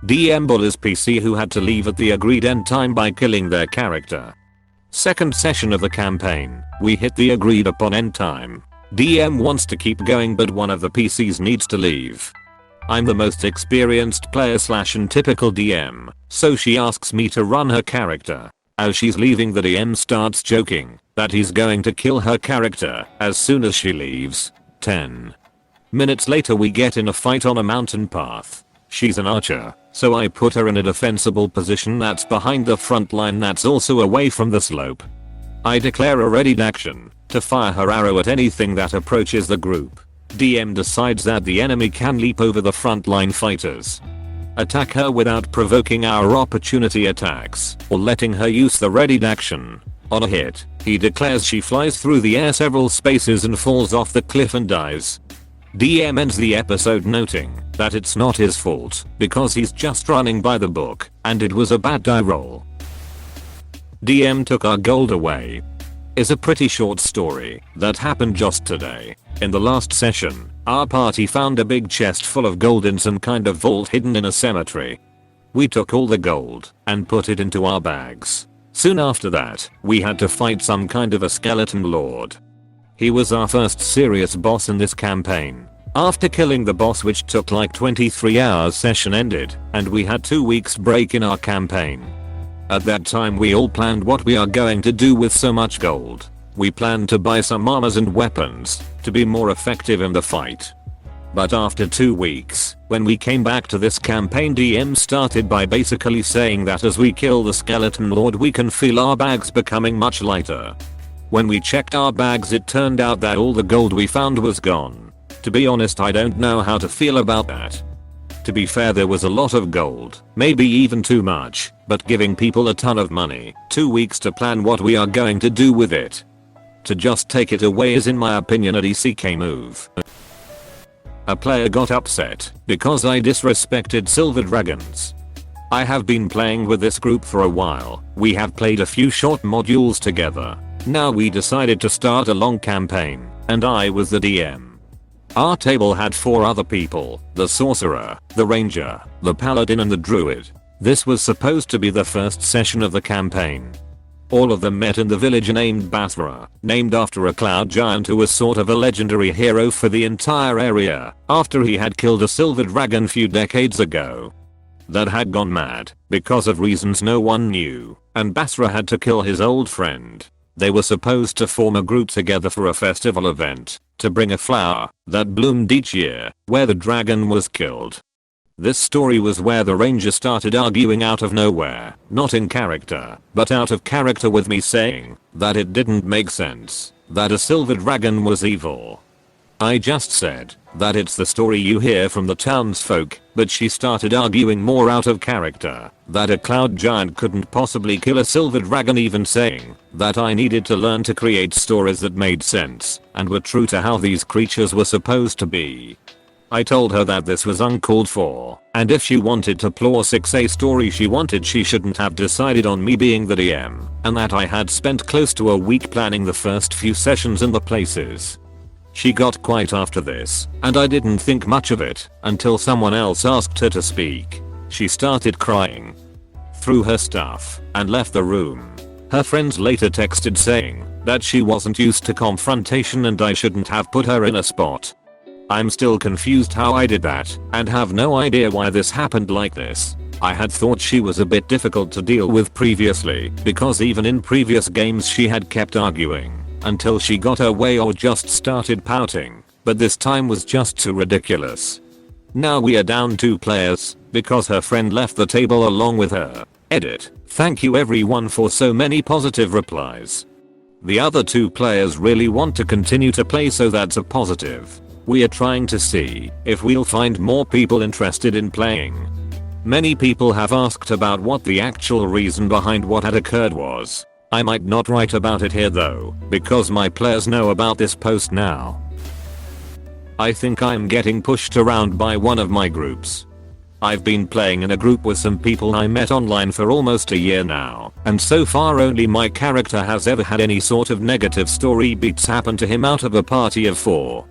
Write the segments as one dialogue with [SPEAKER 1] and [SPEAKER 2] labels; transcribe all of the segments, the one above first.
[SPEAKER 1] DM bullies PC who had to leave at the agreed end time by killing their character. Second session of the campaign, we hit the agreed upon end time. DM wants to keep going but one of the PCs needs to leave. I'm the most experienced player / and typical DM, so she asks me to run her character. As she's leaving, the DM starts joking that he's going to kill her character as soon as she leaves. 10 minutes later we get in a fight on a mountain path. She's an archer, so I put her in a defensible position that's behind the front line that's also away from the slope. I declare a readied action to fire her arrow at anything that approaches the group. DM decides that the enemy can leap over the front line fighters, attack her without provoking our opportunity attacks or letting her use the readied action. On a hit, he declares she flies through the air several spaces and falls off the cliff and dies. DM ends the episode noting that it's not his fault because he's just running by the book and it was a bad die roll. DM took our gold away is a pretty short story that happened just today. In the last session, our party found a big chest full of gold in some kind of vault hidden in a cemetery. We took all the gold and put it into our bags. Soon after that, we had to fight some kind of a skeleton lord. He was our first serious boss in this campaign. After killing the boss, which took like 23 hours, session ended and we had 2 weeks break in our campaign. At that time we all planned what we are going to do with so much gold. We planned to buy some armors and weapons to be more effective in the fight. But after 2 weeks, when we came back to this campaign, DM started by basically saying that as we kill the skeleton lord we can feel our bags becoming much lighter. When we checked our bags, it turned out that all the gold we found was gone. To be honest, I don't know how to feel about that. To be fair, there was a lot of gold, maybe even too much, but giving people a ton of money, 2 weeks to plan what we are going to do with it, to just take it away is in my opinion a DCK move. A player got upset because I disrespected silver dragons. I have been playing with this group for a while. We have played a few short modules together. Now we decided to start a long campaign, and I was the DM. Our table had 4 other people: the sorcerer, the ranger, the paladin and the druid. This was supposed to be the first session of the campaign. All of them met in the village named Basra, named after a cloud giant who was sort of a legendary hero for the entire area after he had killed a silver dragon few decades ago that had gone mad because of reasons no one knew, and Basra had to kill his old friend. They were supposed to form a group together for a festival event to bring a flower that bloomed each year where the dragon was killed. This story was where the ranger started arguing out of nowhere, not in character, but out of character with me, saying that it didn't make sense that a silver dragon was evil. I just said that it's the story you hear from the townsfolk, but she started arguing more out of character that a cloud giant couldn't possibly kill a silver dragon, even saying that I needed to learn to create stories that made sense and were true to how these creatures were supposed to be. I told her that this was uncalled for, and if she wanted to plot a 6A story she shouldn't have decided on me being the DM, and that I had spent close to a week planning the first few sessions in the places. She got quiet after this, and I didn't think much of it until someone else asked her to speak. She started crying, threw her stuff, and left the room. Her friends later texted saying that she wasn't used to confrontation and I shouldn't have put her in a spot. I'm still confused how I did that and have no idea why this happened like this. I had thought she was a bit difficult to deal with previously because even in previous games she had kept arguing until she got her way or just started pouting, but this time was just too ridiculous. Now we are down 2 players because her friend left the table along with her. Edit. Thank you everyone for so many positive replies. The other 2 players really want to continue to play, so that's a positive. We are trying to see if we'll find more people interested in playing. Many people have asked about what the actual reason behind what had occurred was. I might not write about it here though, because my players know about this post now. I think I'm getting pushed around by one of my groups. I've been playing in a group with some people I met online for almost a year now, and so far only my character has ever had any sort of negative story beats happen to him out of a party of 4.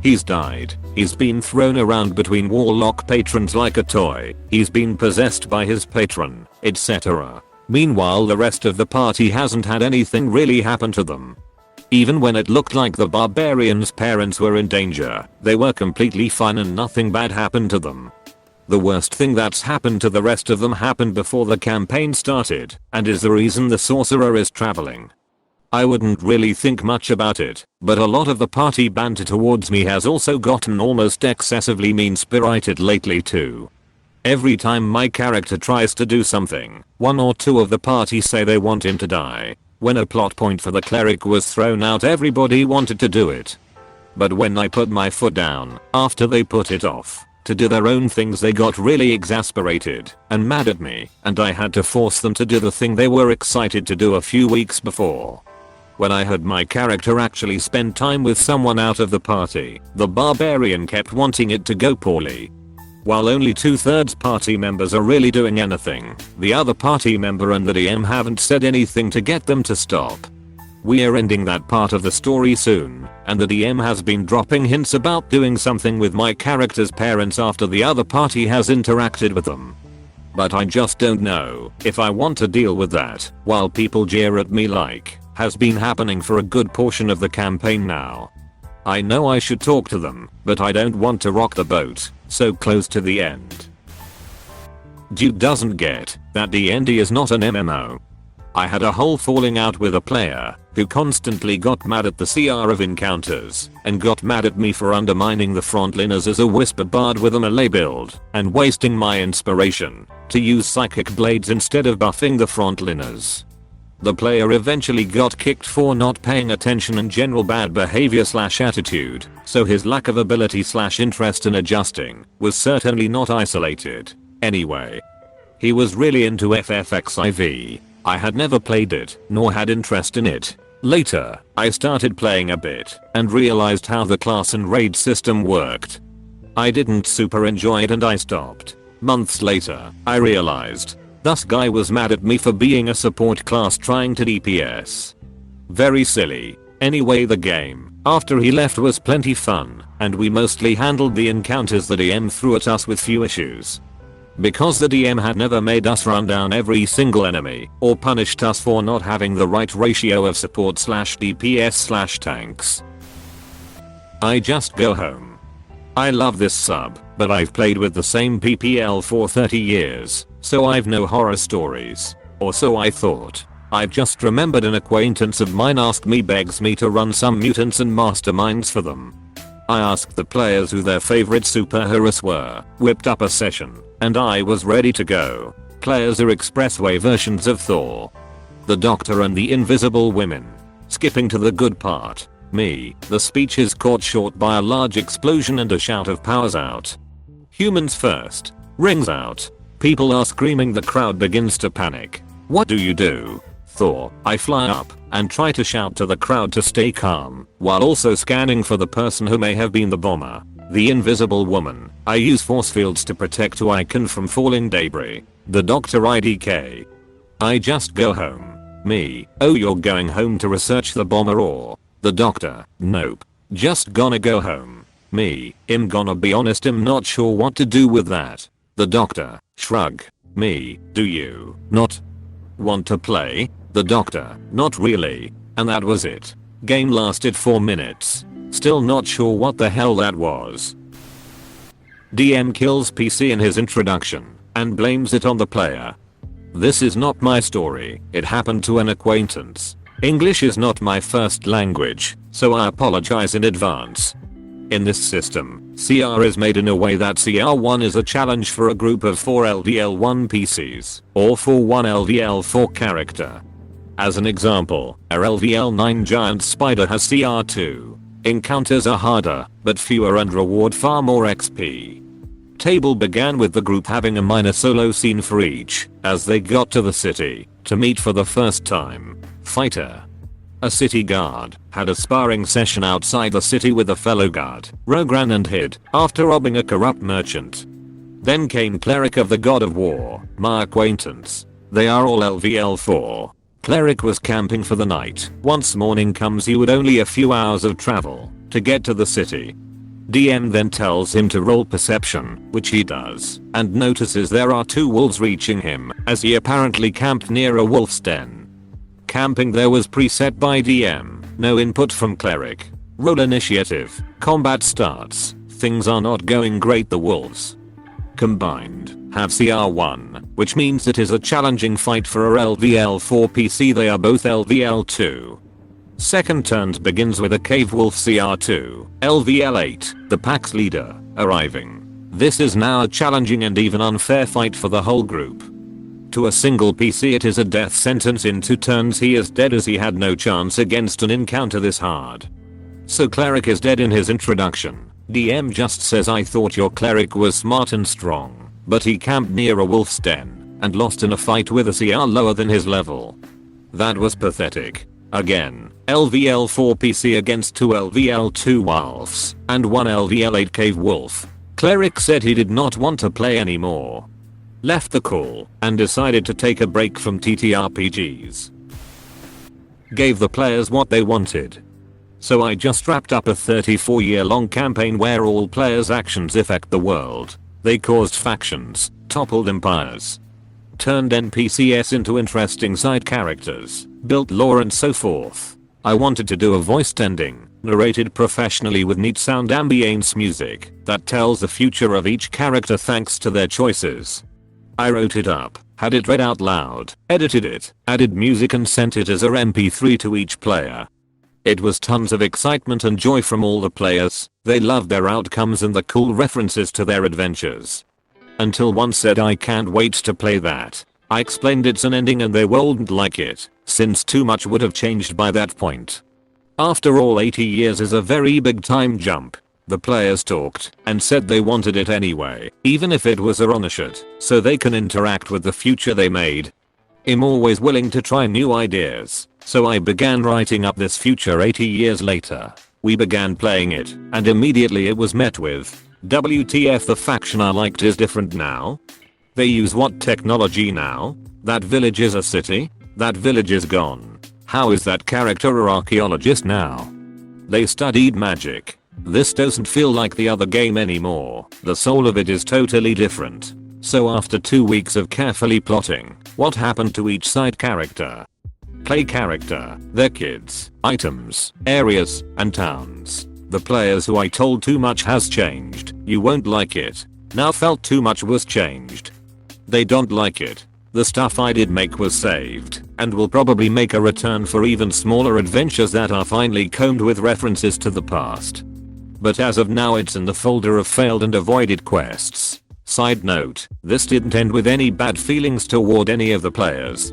[SPEAKER 1] He's died. He's been thrown around between warlock patrons like a toy. He's been possessed by his patron, etc. Meanwhile, the rest of the party hasn't had anything really happen to them. Even when it looked like the barbarian's parents were in danger, they were completely fine and nothing bad happened to them. The worst thing that's happened to the rest of them happened before the campaign started, and is the reason the sorcerer is traveling. I wouldn't really think much about it, but a lot of the party banter towards me has also gotten almost excessively mean-spirited lately too. Every time my character tries to do something, one or two of the party say they want him to die. When a plot point for the cleric was thrown out, everybody wanted to do it. But when I put my foot down, after they put it off to do their own things, they got really exasperated and mad at me, and I had to force them to do the thing they were excited to do a few weeks before. When I heard my character actually spend time with someone out of the party, the barbarian kept wanting it to go poorly. While only 2/3 party members are really doing anything, the other party member and the DM haven't said anything to get them to stop. We're ending that part of the story soon, and the DM has been dropping hints about doing something with my character's parents after the other party has interacted with them. But I just don't know if I want to deal with that while people jeer at me like has been happening for a good portion of the campaign now. I know I should talk to them, but I don't want to rock the boat so close to the end. Dude doesn't get that D&D is not an MMO. I had a whole falling out with a player who constantly got mad at the CR of encounters and got mad at me for undermining the frontliners as a whisper bard with a melee build and wasting my inspiration to use psychic blades instead of buffing the frontliners. The player eventually got kicked for not paying attention and general bad behavior / attitude, so his lack of ability / interest in adjusting was certainly not isolated. Anyway, he was really into FFXIV. I had never played it, nor had interest in it. Later, I started playing a bit and realized how the class and raid system worked. I didn't super enjoy it and I stopped. Months later, I realized this guy was mad at me for being a support class trying to DPS. Very silly. Anyway, the game after he left was plenty fun, and we mostly handled the encounters the DM threw at us with few issues. Because the DM had never made us run down every single enemy or punished us for not having the right ratio of support / DPS / tanks. I just go home. I love this sub, but I've played with the same PPL for 30 years, so I've no horror stories. Or so I thought. I've just remembered an acquaintance of mine begs me to run some mutants and masterminds for them. I asked the players who their favorite superheroes were, whipped up a session, and I was ready to go. Players are expressway versions of Thor, the Doctor and the Invisible Women. Skipping to the good part. Me, the speech is caught short by a large explosion and a shout of powers out. Humans first. Rings out. People are screaming, the crowd begins to panic. What do? Thor, I fly up and try to shout to the crowd to stay calm, while also scanning for the person who may have been the bomber. The Invisible Woman, I use force fields to protect who I can from falling debris. The Doctor IDK. I just go home. Me, oh you're going home to research the bomber or? The Doctor, nope. Just gonna go home. Me, I'm gonna be honest, I'm not sure what to do with that. The Doctor, shrug. Me, do you not want to play? The Doctor, not really. And that was it. Game lasted 4 minutes. Still not sure what the hell that was. DM kills PC in his introduction and blames it on the player. This is not my story, it happened to an acquaintance. English is not my first language, so I apologize in advance. In this system, CR is made in a way that CR1 is a challenge for a group of 4 LDL1 PCs, or for 1 LDL4 character. As an example, our LVL9 giant spider has CR2. Encounters are harder, but fewer and reward far more XP. Table began with the group having a minor solo scene for each, as they got to the city, to meet for the first time. Fighter. A city guard had a sparring session outside the city with a fellow guard, Rogran, and hid after robbing a corrupt merchant. Then came Cleric of the God of War, my acquaintance. They are all LVL4. Cleric was camping for the night. Once morning comes, he would only a few hours of travel to get to the city. DM then tells him to roll perception, which he does, and notices there are 2 wolves reaching him, as he apparently camped near a wolf's den. Camping there was preset by DM, no input from cleric. Roll initiative, combat starts, things are not going great. The wolves combined have CR1, which means it is a challenging fight for a LVL4 PC. They are both LVL2. Second turn begins with a cave wolf CR2, LVL8, the pack's leader, arriving. This is now a challenging and even unfair fight for the whole group. To a single PC it is a death sentence. In 2 turns he is dead, as he had no chance against an encounter this hard. So cleric is dead in his introduction. DM just says, I thought your cleric was smart and strong, but he camped near a wolf's den and lost in a fight with a CR lower than his level. That was pathetic. Again, LVL4 PC against 2 LVL2 wolves and 1 LVL8 cave wolf. Cleric said he did not want to play anymore. Left the call and decided to take a break from TTRPGs. Gave the players what they wanted. So I just wrapped up a 34-year-long campaign where all players' actions affect the world. They caused factions, toppled empires, turned NPCs into interesting side characters, built lore and so forth. I wanted to do a voiced ending, narrated professionally with neat sound ambience music that tells the future of each character thanks to their choices. I wrote it up, had it read out loud, edited it, added music and sent it as a MP3 to each player. It was tons of excitement and joy from all the players. They loved their outcomes and the cool references to their adventures. Until one said, I can't wait to play that. I explained it's an ending and they wouldn't like it, since too much would have changed by that point. After all, 80 years is a very big time jump. The players talked and said they wanted it anyway, even if it was a one-shot, so they can interact with the future they made. I'm always willing to try new ideas, so I began writing up this future 80 years later. We began playing it, and immediately it was met with, WTF, the faction I liked is different now? They use what technology now? That village is a city? That village is gone. How is that character an archaeologist now? They studied magic. This doesn't feel like the other game anymore. The soul of it is totally different. So after 2 weeks of carefully plotting what happened to each side character, play character, their kids, items, areas, and towns, the players who I told too much has changed. You won't like it. Now felt too much was changed. They don't like it. The stuff I did make was saved, and will probably make a return for even smaller adventures that are finely combed with references to the past. But as of now it's in the folder of failed and avoided quests. Side note, this didn't end with any bad feelings toward any of the players.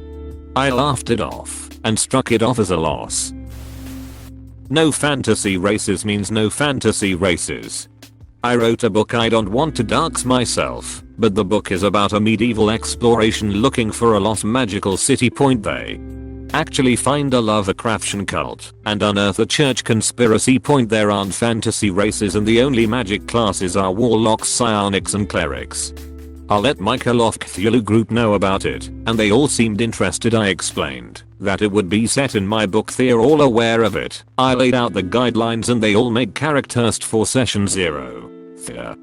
[SPEAKER 1] I laughed it off and struck it off as a loss. No fantasy races means no fantasy races. I wrote a book. I don't want to dox myself, but the book is about a medieval exploration looking for a lost magical city. They actually find a Lovecraftian cult and unearth a church conspiracy. There aren't fantasy races and the only magic classes are warlocks, psionics and clerics. I'll let my Cthulhu group know about it, and they all seemed interested. I explained that it would be set in my book. They're all aware of it. I laid out the guidelines and they all made characters for session 0. They're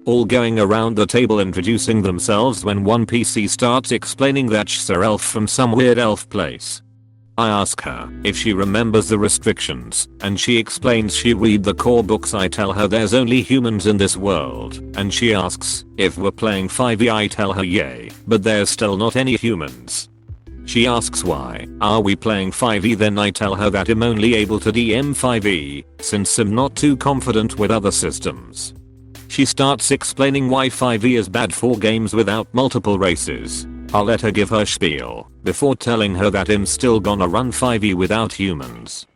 [SPEAKER 1] all going around the table introducing themselves when one PC starts explaining that she's an elf from some weird elf place. I ask her if she remembers the restrictions, and she explains she read the core books. I tell her there's only humans in this world, and she asks if we're playing 5e. I tell her yay, but there's still not any humans. She asks why are we playing 5e, then I tell her that I'm only able to DM 5e, since I'm not too confident with other systems. She starts explaining why 5e is bad for games without multiple races. I'll let her give her spiel before telling her that I'm still gonna run 5e without humans.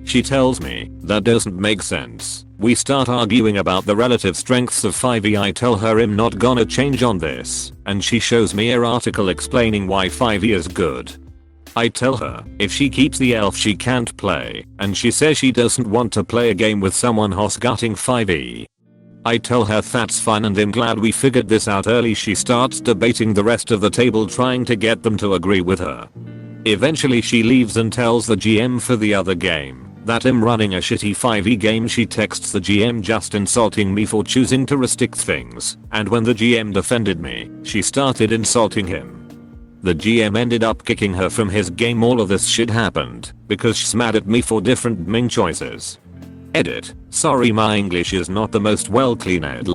[SPEAKER 1] She tells me that doesn't make sense. We start arguing about the relative strengths of 5e. I tell her I'm not gonna change on this, and she shows me an article explaining why 5e is good. I tell her if she keeps the elf she can't play, and she says she doesn't want to play a game with someone hosgutting 5e. I tell her that's fine and I'm glad we figured this out early. She starts debating the rest of the table, trying to get them to agree with her. Eventually she leaves and tells the GM for the other game That I'm running a shitty 5e game. She texts the GM just insulting me for choosing to restrict things, and when the GM defended me, she started insulting him. The GM ended up kicking her from his game. All of this shit happened because she's mad at me for different ming choices. Edit. Sorry, my English is not the most well cleaned.